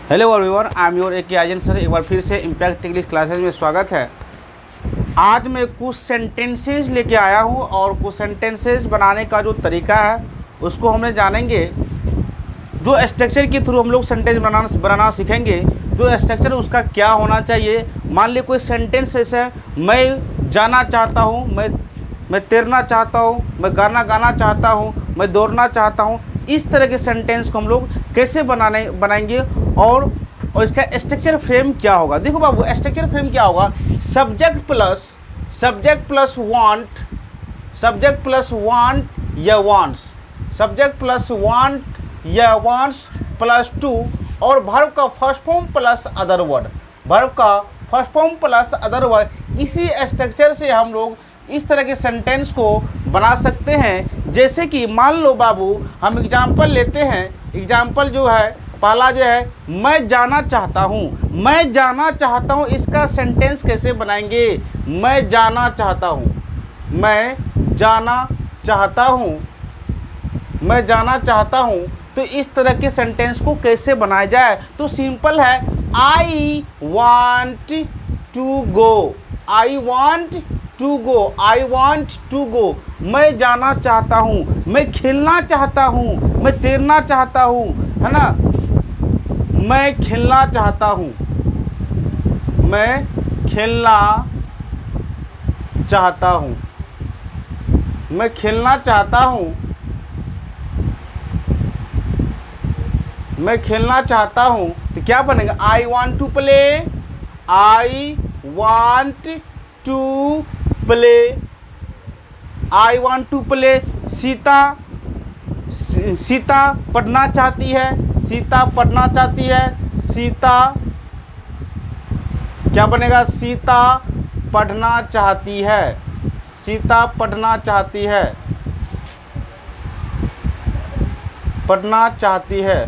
Hello everyone, I am your ए आजन sir. एक बार फिर से इम्पैक्ट इंग्लिश क्लासेस में स्वागत है। आज मैं कुछ सेंटेंसेस लेके आया हूँ और कुछ सेंटेंसेस बनाने का जो तरीका है उसको हमें जानेंगे। जो स्ट्रक्चर के थ्रू हम लोग सेंटेंस बनाना सीखेंगे, जो स्ट्रक्चर उसका क्या होना चाहिए। मान लीजिए कोई सेंटेंस ऐसे है, मैं जाना चाहता हूँ, मैं तैरना चाहता हूँ, मैं गाना गाना चाहता हूँ, मैं दौड़ना चाहता हूँ। इस तरह के सेंटेंस को हम लोग कैसे बनाएंगे और इसका स्ट्रक्चर फ्रेम क्या होगा। देखो बाबू, स्ट्रक्चर फ्रेम क्या होगा। Subject plus want, subject plus want या वांट्स, सब्जेक्ट प्लस वांट या वांट्स प्लस टू और वर्ब का first form plus other word, verb का first form plus other word. इसी स्ट्रक्चर से हम लोग इस तरह के सेंटेंस को बना सकते हैं। जैसे कि मान लो बाबू, हम एग्जाम्पल लेते हैं। एग्जाम्पल जो है पहला जो है, मैं जाना चाहता हूँ, मैं जाना चाहता हूँ। इसका सेंटेंस कैसे बनाएंगे। मैं जाना चाहता हूँ, मैं जाना चाहता हूँ, मैं जाना चाहता हूँ। तो इस तरह के सेंटेंस को कैसे बनाया जाए, तो सिंपल है। I want to go, I want to go, I want to go. मैं जाना चाहता हूँ, मैं खेलना चाहता हूँ, मैं तैरना चाहता हूँ, है ना। मैं खेलना चाहता हूँ, मैं खेलना चाहता हूँ, मैं खेलना चाहता हूँ, मैं खेलना चाहता हूँ। तो क्या बनेगा। I want to play, I want to play, I want to play. Sita पढ़ना चाहती है, सीता पढ़ना चाहती है, सीता क्या बनेगा। सीता पढ़ना चाहती है, सीता पढ़ना चाहती है, पढ़ना चाहती है,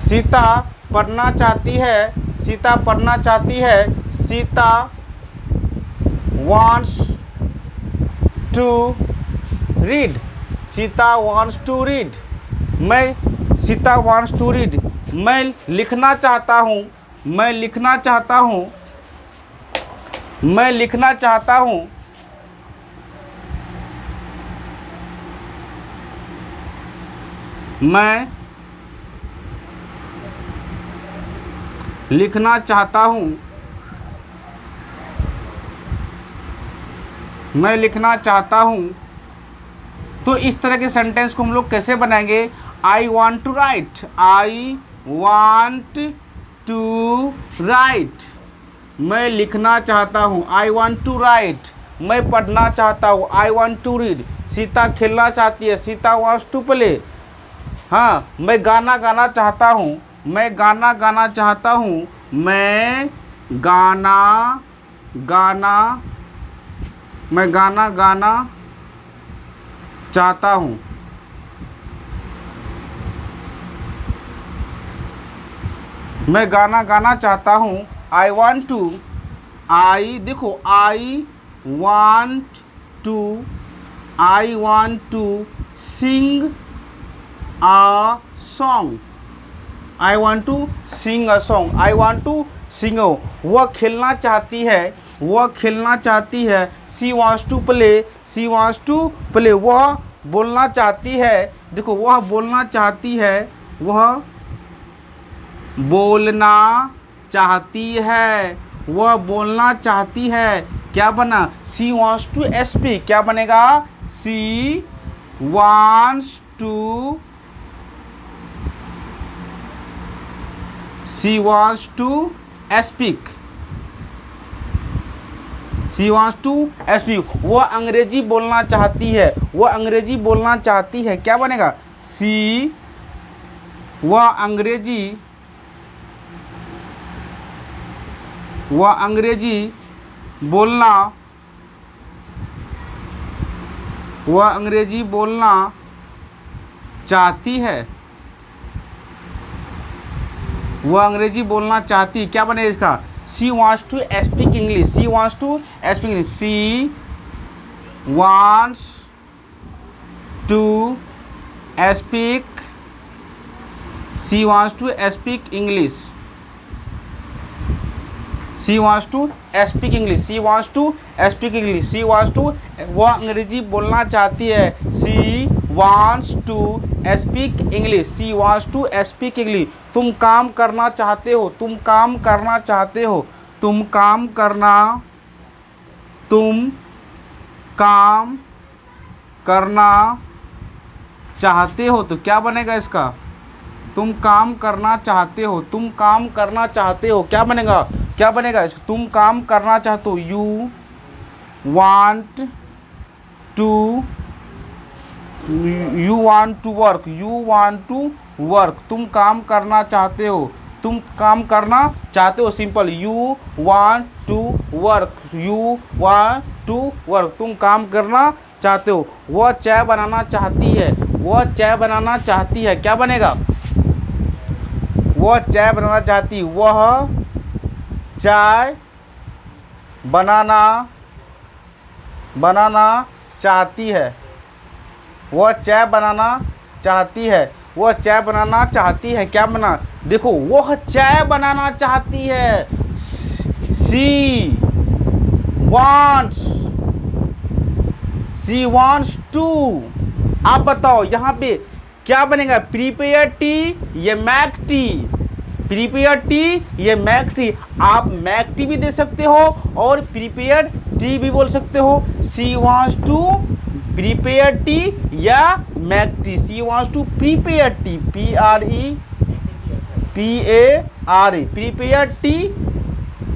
सीता पढ़ना चाहती है, सीता पढ़ना चाहती है। Sita wants to read, Sita wants to read। Sita wants to read। मैं लिखना चाहता हूँ, मैं लिखना चाहता हूँ, मैं लिखना चाहता हूँ। मैं लिखना चाहता हूँ, मैं लिखना चाहता हूँ। तो इस तरह के सेंटेंस को हम लोग कैसे बनाएंगे। I want to write, I want to write. मैं लिखना चाहता हूँ, आई वॉन्ट टू राइट। मैं पढ़ना चाहता हूँ, I want to read. Sita खेलना चाहती है, सीता वॉन्ट्स टू प्ले। हाँ, मैं गाना गाना चाहता हूँ, मैं गाना गाना चाहता हूँ, मैं गाना गाना, मैं गाना गाना चाहता हूँ। मैं गाना गाना चाहता हूँ। आई वॉन्ट टू, आई देखो, I want to, I want to sing a song, I want to sing a song, I want to sing. वह खेलना चाहती है, वह खेलना चाहती है। She wants to play, she wants to play. वह बोलना चाहती है, देखो वह बोलना चाहती है, वह बोलना चाहती है, वह बोलना चाहती है। क्या बना। She wants to speak. क्या बनेगा। She wants to, she wants to speak, she wants to speak। वह अंग्रेजी बोलना चाहती है, वह अंग्रेजी बोलना चाहती है। क्या बनेगा। शी, वह अंग्रेजी, वह अंग्रेजी बोलना, वह अंग्रेजी बोलना चाहती है, वह अंग्रेजी बोलना चाहती। क्या बने इसका। She wants to speak English, she wants to speak English, she wants to speak, she wants to speak English, she wants to speak English, she wants to speak English, she wants to, वह अंग्रेजी बोलना चाहती है, she wants to speak English, she wants to speak English. तुम काम करना चाहते हो, तुम काम करना चाहते हो, तुम काम करना, तुम काम करना चाहते हो, तो क्या बनेगा इसका, तुम काम करना चाहते हो, तुम काम करना चाहते हो, क्या बनेगा, क्या बनेगा इसका, तुम काम करना चाहते हो, you want to, you want to work, you want to work, तुम काम करना चाहते हो, तुम काम करना चाहते हो, simple, you want to work, you want to work, तुम काम करना चाहते हो। वह चाय बनाना चाहती है, वह चाय बनाना चाहती है, क्या बनेगा, वह चाय बनाना चाहती, वह चाय बनाना चाहती है, वह चाय बनाना चाहती है, वह चाय बनाना चाहती है, क्या बना, देखो वह चाय बनाना चाहती है, शी वांट्स टू। आप बताओ यहाँ पे क्या बनेगा, प्रीपेयर टी या मैक टी, प्रीपेयर टी या मैक टी, आप मैक टी भी दे सकते हो और प्रीपेयर टी भी बोल सकते हो, she wants to prepare tea या make tea, she wants to prepare tea, PREPARE, prepare tea,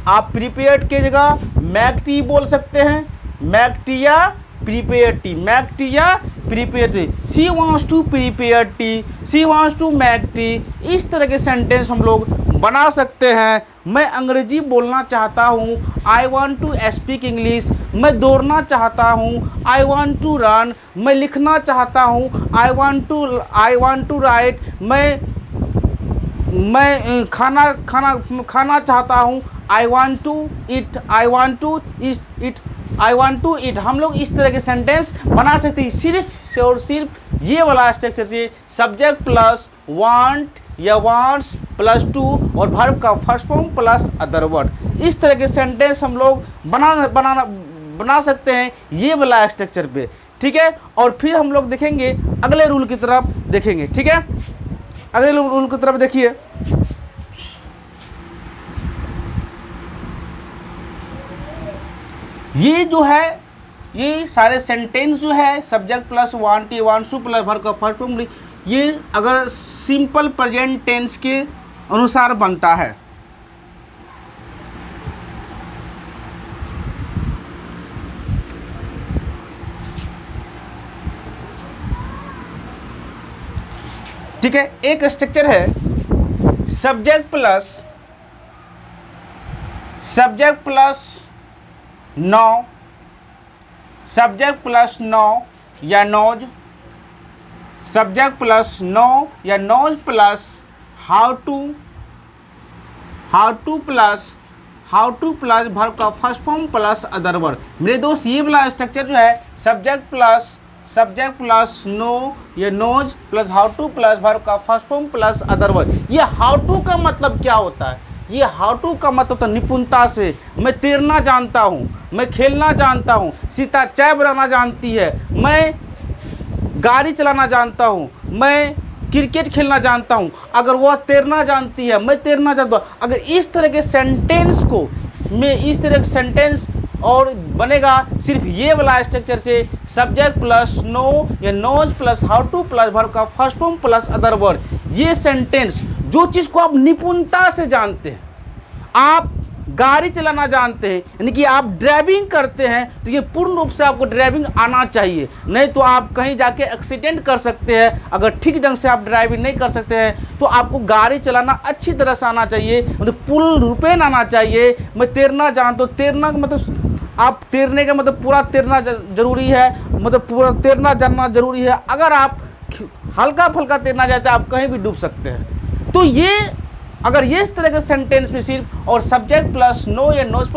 आप प्रीपेयर्ड की जगह मैक टी बोल सकते हैं, मैक टी या प्रीपेयर टी, मैक टी या prepare tea, she wants to prepare tea, she wants to make tea. इस तरह के सेंटेंस हम लोग बना सकते हैं। मैं अंग्रेजी बोलना चाहता हूँ, I want to speak English, मैं दौड़ना चाहता हूँ, आई वांट टू रन, मैं लिखना चाहता हूँ, आई वांट टू राइट, मैं खाना चाहता हूँ, I want to eat, I want to eat, I want to eat. हम लोग इस तरह के सेंटेंस बना सकते हैं सिर्फ और सिर्फ ये वाला स्ट्रक्चर से, सब्जेक्ट प्लस वांट या वांट्स प्लस टू और वर्ब का first form plus other word. इस तरह के सेंटेंस हम लोग बना सकते हैं ये वाला स्ट्रक्चर पे, ठीक है। और फिर हम लोग देखेंगे अगले रूल की तरफ देखेंगे, ठीक है। अगले रूल की तरफ देखिए, ये जो है ये सारे सेंटेंस जो है सब्जेक्ट प्लस वांट या वांट्स टू प्लस वर्ब का फर्स्ट फॉर्म, ये अगर सिंपल प्रेजेंट टेंस के अनुसार बनता है, ठीक है। एक स्ट्रक्चर है subject plus noun, subject plus noun या नोज, सब्जेक्ट प्लस नाउन या knows plus how to plus verb का first form plus other word. मेरे दोस्त ये वाला स्ट्रक्चर जो है सब्जेक्ट प्लस नो या knows plus how to plus verb का first form plus other word. ये हाउ टू का मतलब क्या होता है, ये हाउ टू का मतलब तो निपुणता से, मैं तैरना जानता हूँ, मैं खेलना जानता हूँ, सीता चाय बनाना जानती है, मैं गाड़ी चलाना जानता हूँ, मैं क्रिकेट खेलना जानता हूँ। अगर वह तैरना जानती है, मैं तैरना जानता हूँ। अगर इस तरह के सेंटेंस को मैं इस तरह के सेंटेंस और बनेगा सिर्फ ये वाला स्ट्रक्चर से, सब्जेक्ट प्लस नो या knows plus how to plus verb का first form plus other word. ये सेंटेंस जो चीज़ को आप निपुणता से जानते हैं, आप गाड़ी चलाना जानते हैं, यानी कि आप ड्राइविंग करते हैं, तो ये पूर्ण रूप से आपको ड्राइविंग आना चाहिए, नहीं तो आप कहीं जाके एक्सीडेंट कर सकते हैं। अगर ठीक ढंग से आप ड्राइविंग नहीं कर सकते हैं तो आपको गाड़ी चलाना अच्छी तरह से आना चाहिए, मतलब पूर्ण रूपेण आना चाहिए। मैं तैरना जानता हूँ, तैरना का मतलब आप तैरने का मतलब पूरा तैरना जरूरी है, मतलब पूरा तैरना जानना जरूरी है। अगर आप हल्का फुल्का तैरना चाहते हैं आप कहीं भी डूब सकते हैं। तो ये अगर ये इस तरह के सेंटेंस में सिर्फ और सब्जेक्ट प्लस नो या knows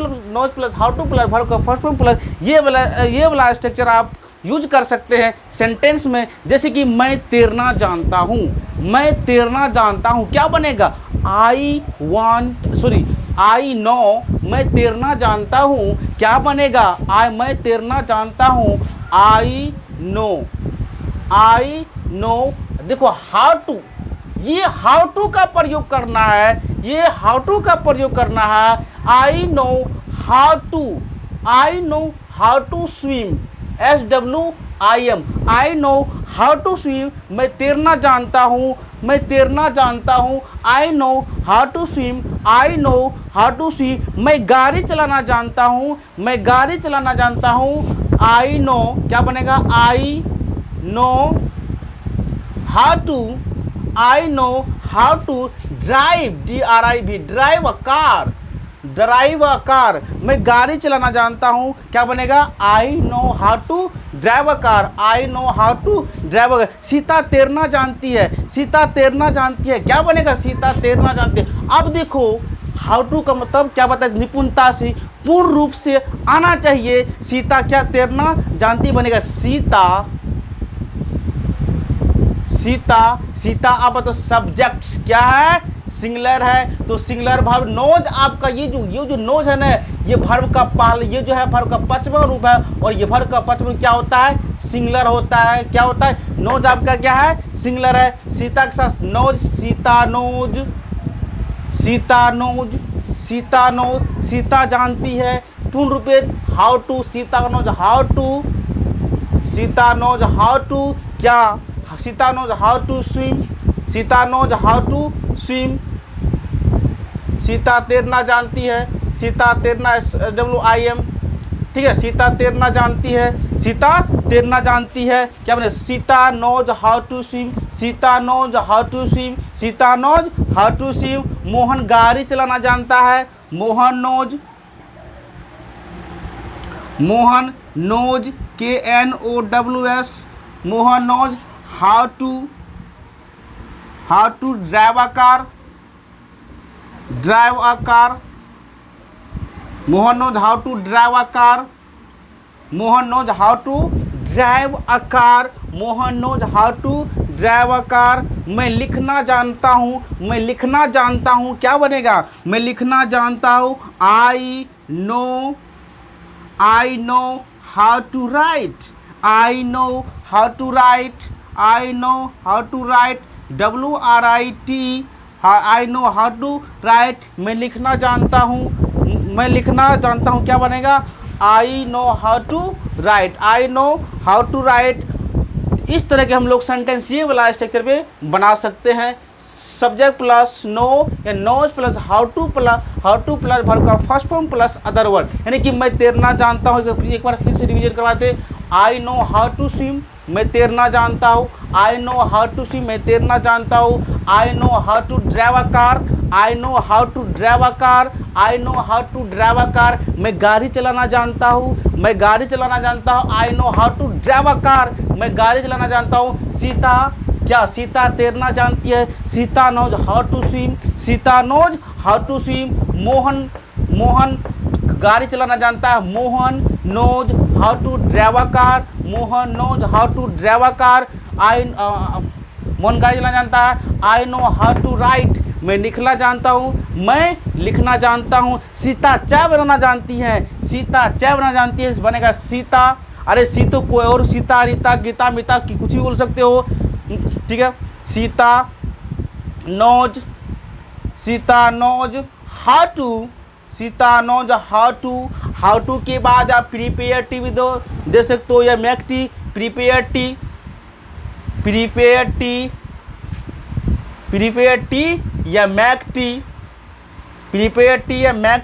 plus how to plus verb का फर्स्ट फॉर्म प्लस ये वाला स्ट्रक्चर आप यूज कर सकते हैं सेंटेंस में, जैसे कि मैं तैरना जानता हूँ, मैं तैरना जानता हूँ, क्या बनेगा? आई नो, मैं तैरना जानता हूँ, क्या बनेगा? मैं तैरना जानता हूँ, आई नो। देखो हाउ टू, ये हाउ टू का प्रयोग करना है, ये हाउ टू का प्रयोग करना है। I know how to swim, SWIM, I know how to swim, मैं तैरना जानता हूँ, मैं तैरना जानता हूँ, I know how to swim, I know how to swim. मैं गाड़ी चलाना जानता हूँ, मैं गाड़ी चलाना जानता हूँ, आई नो, क्या बनेगा? I know how to drive, DRIV, drive a car, मैं गाड़ी चलाना जानता हूँ, क्या बनेगा? I know how to drive a car, I know how to drive a car. Sita तैरना जानती है, सीता तैरना जानती है, क्या बनेगा? सीता तैरना जानती है। अब देखो हाउ टू का मतलब क्या बताए? निपुणता से, पूर्ण रूप से आना चाहिए। सीता क्या तैरना जानती बनेगा? सीता। अब तो सब्जेक्ट क्या है? सिंगुलर है, तो सिंगुलर वर्ब नोज आपका ये जो नोज है ना, ये वर्ब का ये जो है वर्ब का पांचवा रूप है, और ये वर्ब का पांचवा रूप क्या होता है? सिंगुलर होता है। क्या होता है? नोज आपका क्या है? सिंगुलर है। सीता के साथ नोज, सीता नोज, सीता जानती है। पूर्ण रूप how to, Sita knows how to क्या? Sita knows how to swim, Sita knows how to swim. Sita तैरना जानती है, सीता तैरना WIM, ठीक है। सीता तैरना जानती है, सीता तैरना जानती है, क्या बने? Sita knows how to swim, Sita knows how to swim, Sita knows how to swim. Mohan गाड़ी चलाना जानता है, Mohan knows KNOWS, Mohan knows how to drive a car, Mohan knows how to drive a car, Mohan knows how to drive a car, Mohan knows how to drive a car. मैं लिखना जानता हूँ, मैं लिखना जानता हूँ, क्या बनेगा? मैं लिखना जानता हूँ, I know how to write, I know how to write, I know how to write, WRIT, I know how to write. मैं लिखना जानता हूँ, मैं लिखना जानता हूँ, क्या बनेगा? I know how to write, I know how to write. इस तरह के हम लोग सेंटेंस ये वाला स्ट्रक्चर पे बना सकते हैं। सब्जेक्ट प्लस नो या knows plus how to plus verb का first form plus other word, यानी कि मैं तैरना जानता हूँ। एक बार फिर से रिवीजन करवाते। I know how to swim, मैं तैरना जानता हूँ, I know how to swim, मैं तैरना जानता हूँ। I know how to drive a car, I know how to drive a car, I know how to drive a car. मैं गाड़ी चलाना जानता हूँ, मैं गाड़ी चलाना जानता हूँ, I know how to drive a car, मैं गाड़ी चलाना जानता हूँ। सीता क्या? सीता तैरना जानती है, Sita knows how to swim, Sita knows how to swim. Mohan गाड़ी चलाना जानता है, Mohan knows how to drive a car, Mohan knows how to drive a car. Mohan गाड़ी चलाना जानता है, I know how to write, मैं लिखना जानता हूँ, मैं लिखना जानता हूँ। सीता चाय बनाना जानती है, सीता चाय बनाना जानती है, बनेगा सीता। अरे सीतो कोई और, सीता, रीता, गीता, मीता की कुछ भी बोल सकते हो, ठीक है। Sita knows how to, Sita knows how to के बाद आप प्रीपेयर टी भी दे सकते हो, या मैक टी, प्रीपेयर टी या मैक टी, प्रीपेयर टी या मैक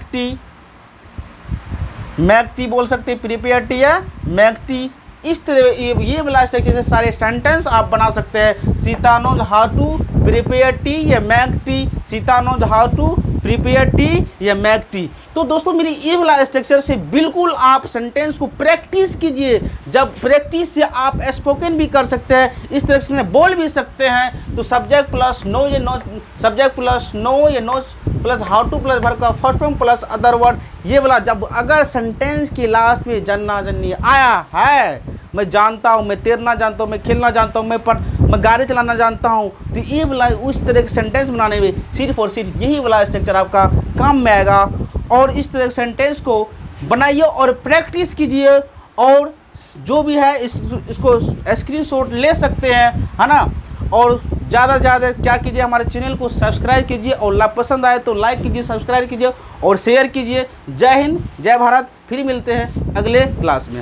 टी बोल सकते हैं, प्रीपेयर टी या मैक टी। इस तरह ये वाला स्ट्रक्चर से सारे सेंटेंस आप बना सकते हैं। Sita knows how to prepare tea या make tea, Sita knows how to prepare tea या मैक टी। तो दोस्तों मेरी ये वाला स्ट्रक्चर से बिल्कुल आप सेंटेंस को प्रैक्टिस कीजिए। जब प्रैक्टिस से आप स्पोकन भी कर सकते हैं, इस तरह से बोल भी सकते हैं। तो सब्जेक्ट प्लस नो या नो, सब्जेक्ट प्लस नो या know plus how to plus verb का first form plus other word, ये वाला जब अगर सेंटेंस के लास्ट में जन्ना जन्नी आया है मैं जानता हूँ, मैं तैरना जानता हूँ, मैं खेलना जानता हूँ, मैं गाड़ी चलाना जानता हूँ। तो ये वाला उस तरह के सेंटेंस बनाने में सिर्फ और सिर्फ यही वाला स्ट्रक्चर आपका काम में आएगा। और इस तरह के सेंटेंस को बनाइए और प्रैक्टिस कीजिए, और जो भी है इसको स्क्रीनशॉट ले सकते हैं, है ना। और ज़्यादा से ज़्यादा क्या कीजिए, हमारे चैनल को सब्सक्राइब कीजिए, और पसंद आए तो लाइक कीजिए, सब्सक्राइब कीजिए और शेयर कीजिए। जय हिंद, जय भारत। फिर मिलते हैं अगले क्लास में।